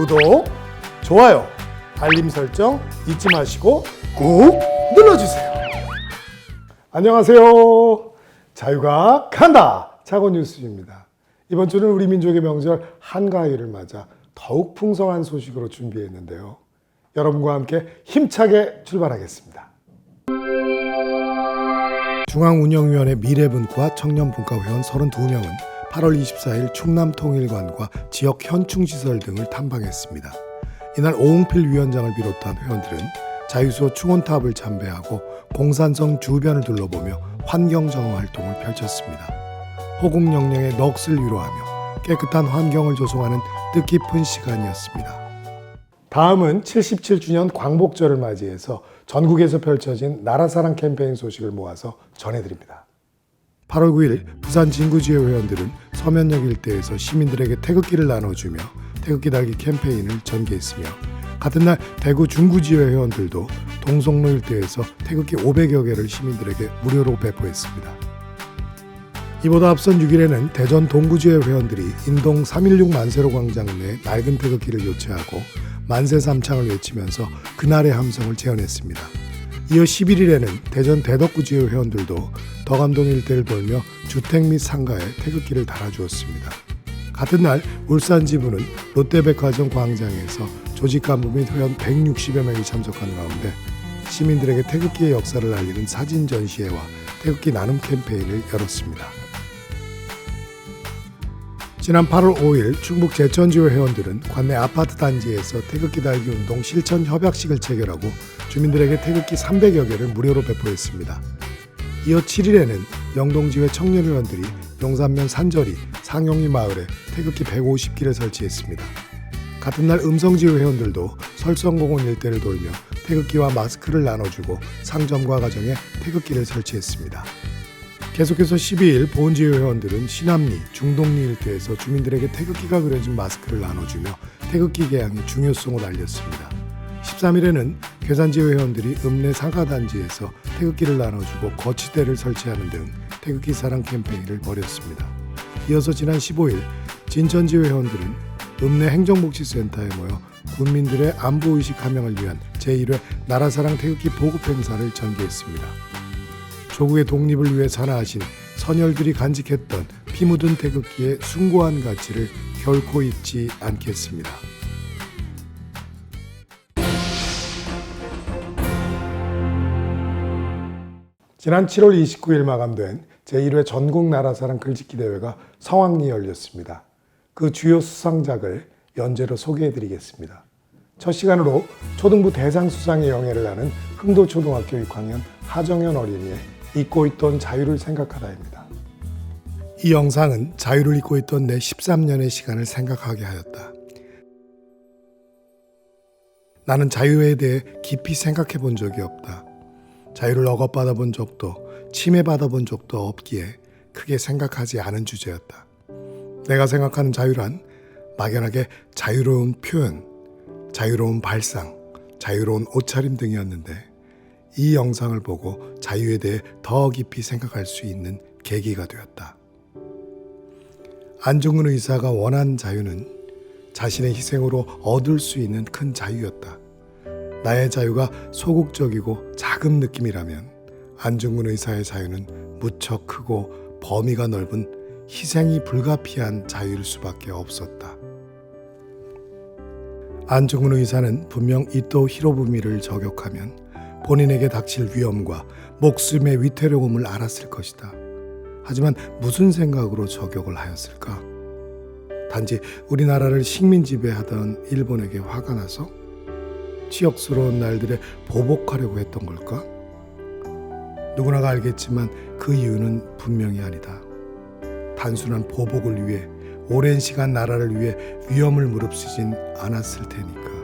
구독, 좋아요, 알림 설정 잊지 마시고 꾹 눌러주세요. 안녕하세요. 자유가 간다. 차고뉴스입니다. 이번 주는 우리 민족의 명절 한가위를 맞아 더욱 풍성한 소식으로 준비했는데요. 여러분과 함께 힘차게 출발하겠습니다. 중앙운영위원회 미래분과 청년분과회원 32명은 8월 24일 충남통일관과 지역 현충시설 등을 탐방했습니다. 이날 오웅필 위원장을 비롯한 회원들은 자유소 충원탑을 참배하고 공산성 주변을 둘러보며 환경정화 활동을 펼쳤습니다. 호국영령의 넋을 위로하며 깨끗한 환경을 조성하는 뜻깊은 시간이었습니다. 다음은 77주년 광복절을 맞이해서 전국에서 펼쳐진 나라사랑 캠페인 소식을 모아서 전해드립니다. 8월 9일 부산 진구지회 회원들은 서면역 일대에서 시민들에게 태극기를 나눠주며 태극기 달기 캠페인을 전개했으며 같은 날 대구 중구지회 회원들도 동성로 일대에서 태극기 500여 개를 시민들에게 무료로 배포했습니다. 이보다 앞선 6일에는 대전 동구지회 회원들이 인동 316 만세로 광장 내 낡은 태극기를 교체하고 만세 삼창을 외치면서 그날의 함성을 재현했습니다. 이어 11일에는 대전 대덕구지회 회원들도 덕암동 일대를 돌며 주택 및 상가에 태극기를 달아주었습니다. 같은 날 울산 지부는 롯데백화점 광장에서 조직 간부 및 회원 160여 명이 참석한 가운데 시민들에게 태극기의 역사를 알리는 사진 전시회와 태극기 나눔 캠페인을 열었습니다. 지난 8월 5일 충북 제천지회 회원들은 관내 아파트 단지에서 태극기 달기 운동 실천 협약식을 체결하고 주민들에게 태극기 300여 개를 무료로 배포했습니다. 이어 7일에는 영동지회 청년회원들이 용산면 산저리 상용리 마을에 태극기 150기를 설치했습니다. 같은 날 음성지회 회원들도 설성공원 일대를 돌며 태극기와 마스크를 나눠주고 상점과 가정에 태극기를 설치했습니다. 계속해서 12일 보은지회 회원들은 신암리, 중동리 일대에서 주민들에게 태극기가 그려진 마스크를 나눠주며 태극기 개양의 중요성을 알렸습니다. 13일에는 괴산지회 회원들이 읍내 상가단지에서 태극기를 나눠주고 거치대를 설치하는 등 태극기 사랑 캠페인을 벌였습니다. 이어서 지난 15일 진천지회 회원들은 읍내 행정복지센터에 모여 국민들의 안보의식 함양을 위한 제1회 나라사랑 태극기 보급 행사를 전개했습니다. 조국의 독립을 위해 산화하신 선열들이 간직했던 피 묻은 태극기의 숭고한 가치를 결코 잊지 않겠습니다. 지난 7월 29일 마감된 제1회 전국 나라사랑 글짓기 대회가 성황리에 열렸습니다. 그 주요 수상작을 연재로 소개해드리겠습니다. 첫 시간으로 초등부 대상수상의 영예를 나눈 흥도초등학교 6학년 하정현 어린이의 잊고 있던 자유를 생각하다입니다. 이 영상은 자유를 잊고 있던 내 13년의 시간을 생각하게 하였다. 나는 자유에 대해 깊이 생각해 본 적이 없다. 자유를 억압받아 본 적도 침해받아 본 적도 없기에 크게 생각하지 않은 주제였다. 내가 생각하는 자유란 막연하게 자유로운 표현, 자유로운 발상, 자유로운 옷차림 등이었는데 이 영상을 보고 자유에 대해 더 깊이 생각할 수 있는 계기가 되었다. 안중근 의사가 원한 자유는 자신의 희생으로 얻을 수 있는 큰 자유였다. 나의 자유가 소극적이고 작은 느낌이라면 안중근 의사의 자유는 무척 크고 범위가 넓은 희생이 불가피한 자유일 수밖에 없었다. 안중근 의사는 분명 이토 히로부미를 저격하면 본인에게 닥칠 위험과 목숨의 위태로움을 알았을 것이다. 하지만 무슨 생각으로 저격을 하였을까? 단지 우리나라를 식민 지배하던 일본에게 화가 나서 치욕스러운 날들에 보복하려고 했던 걸까? 누구나가 알겠지만 그 이유는 분명히 아니다. 단순한 보복을 위해 오랜 시간 나라를 위해 위험을 무릅쓰진 않았을 테니까.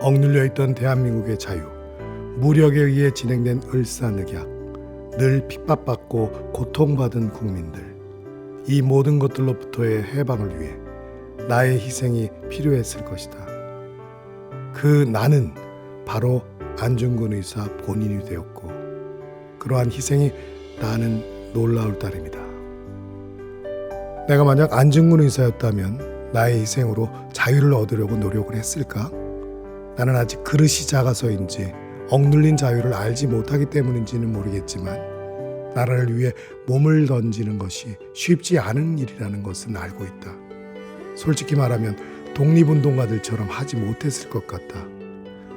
억눌려 있던 대한민국의 자유, 무력에 의해 진행된 을사늑약, 늘 핍박받고 고통받은 국민들, 이 모든 것들로부터의 해방을 위해 나의 희생이 필요했을 것이다. 그 나는 바로 안중근 의사 본인이 되었고 그러한 희생이 나는 놀라울 따름이다. 내가 만약 안중근 의사였다면 나의 희생으로 자유를 얻으려고 노력을 했을까? 나는 아직 그릇이 작아서인지 억눌린 자유를 알지 못하기 때문인지는 모르겠지만 나라를 위해 몸을 던지는 것이 쉽지 않은 일이라는 것은 알고 있다. 솔직히 말하면 독립운동가들처럼 하지 못했을 것 같다.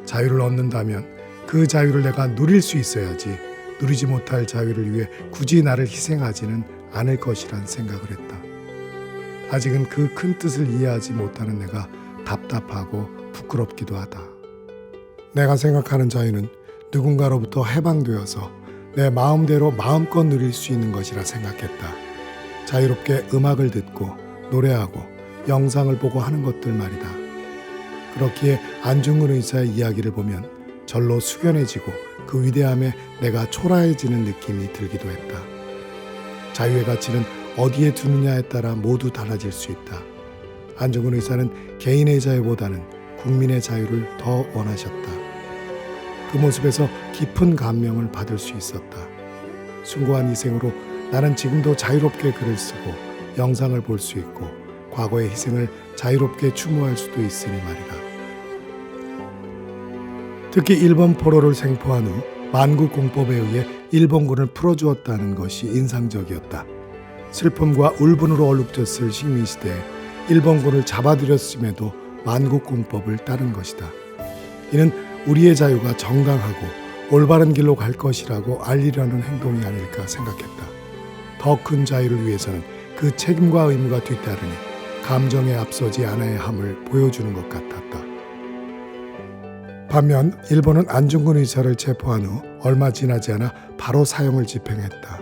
자유를 얻는다면 그 자유를 내가 누릴 수 있어야지 누리지 못할 자유를 위해 굳이 나를 희생하지는 않을 것이란 생각을 했다. 아직은 그 큰 뜻을 이해하지 못하는 내가 답답하고 부끄럽기도 하다. 내가 생각하는 자유는 누군가로부터 해방되어서 내 마음대로 마음껏 누릴 수 있는 것이라 생각했다. 자유롭게 음악을 듣고 노래하고 영상을 보고 하는 것들 말이다. 그렇기에 안중근 의사의 이야기를 보면 절로 숙연해지고 그 위대함에 내가 초라해지는 느낌이 들기도 했다. 자유의 가치는 어디에 두느냐에 따라 모두 달라질 수 있다. 안중근 의사는 개인의 자유보다는 국민의 자유를 더 원하셨다. 그 모습에서 깊은 감명을 받을 수 있었다. 숭고한 희생으로 나는 지금도 자유롭게 글을 쓰고 영상을 볼 수 있고 과거의 희생을 자유롭게 추모할 수도 있으니 말이다. 특히 일본 포로를 생포한 후 만국공법에 의해 일본군을 풀어주었다는 것이 인상적이었다. 슬픔과 울분으로 얼룩졌을 식민시대에 일본군을 잡아들였음에도 만국공법을 따른 것이다. 이는 우리의 자유가 정당하고 올바른 길로 갈 것이라고 알리려는 행동이 아닐까 생각했다. 더 큰 자유를 위해서는 그 책임과 의무가 뒤따르니 감정에 앞서지 않아야 함을 보여주는 것 같았다. 반면 일본은 안중근 의사를 체포한 후 얼마 지나지 않아 바로 사형을 집행했다.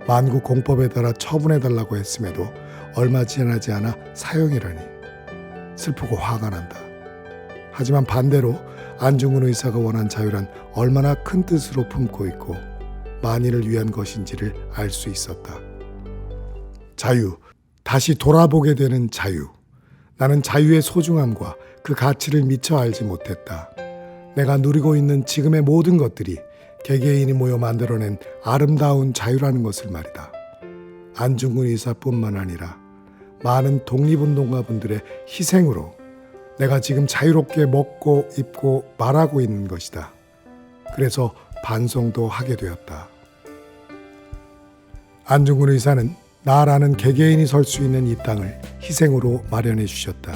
만국공법에 따라 처분해달라고 했음에도 얼마 지나지 않아 사형이라니 슬프고 화가 난다. 하지만 반대로 안중근 의사가 원한 자유란 얼마나 큰 뜻으로 품고 있고 만인을 위한 것인지를 알 수 있었다. 자유, 다시 돌아보게 되는 자유. 나는 자유의 소중함과 그 가치를 미처 알지 못했다. 내가 누리고 있는 지금의 모든 것들이 개개인이 모여 만들어낸 아름다운 자유라는 것을 말이다. 안중근 의사뿐만 아니라 많은 독립운동가분들의 희생으로 내가 지금 자유롭게 먹고 입고 말하고 있는 것이다. 그래서 반성도 하게 되었다. 안중근 의사는 나라는 개개인이 설 수 있는 이 땅을 희생으로 마련해 주셨다.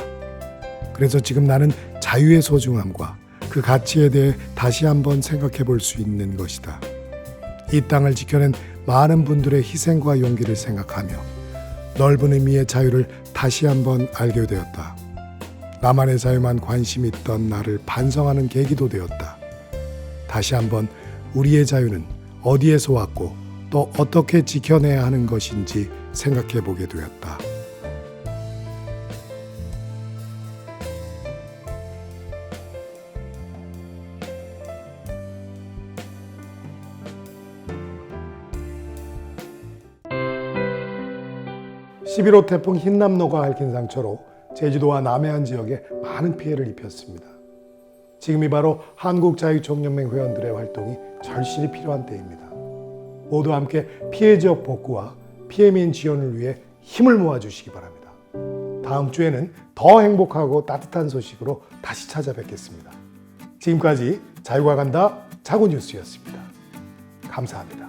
그래서 지금 나는 자유의 소중함과 그 가치에 대해 다시 한번 생각해 볼 수 있는 것이다. 이 땅을 지켜낸 많은 분들의 희생과 용기를 생각하며 넓은 의미의 자유를 다시 한번 알게 되었다. 나만의 자유만 관심 있던 나를 반성하는 계기도 되었다. 다시 한번 우리의 자유는 어디에서 왔고 또 어떻게 지켜내야 하는 것인지 생각해 보게 되었다. 11호 태풍 흰남노가 핥힌 상처로 제주도와 남해안 지역에 많은 피해를 입혔습니다. 지금이 바로 한국자유총연맹 회원들의 활동이 절실히 필요한 때입니다. 모두 함께 피해 지역 복구와 피해민 지원을 위해 힘을 모아주시기 바랍니다. 다음 주에는 더 행복하고 따뜻한 소식으로 다시 찾아뵙겠습니다. 지금까지 자유가 간다 자구뉴스였습니다. 감사합니다.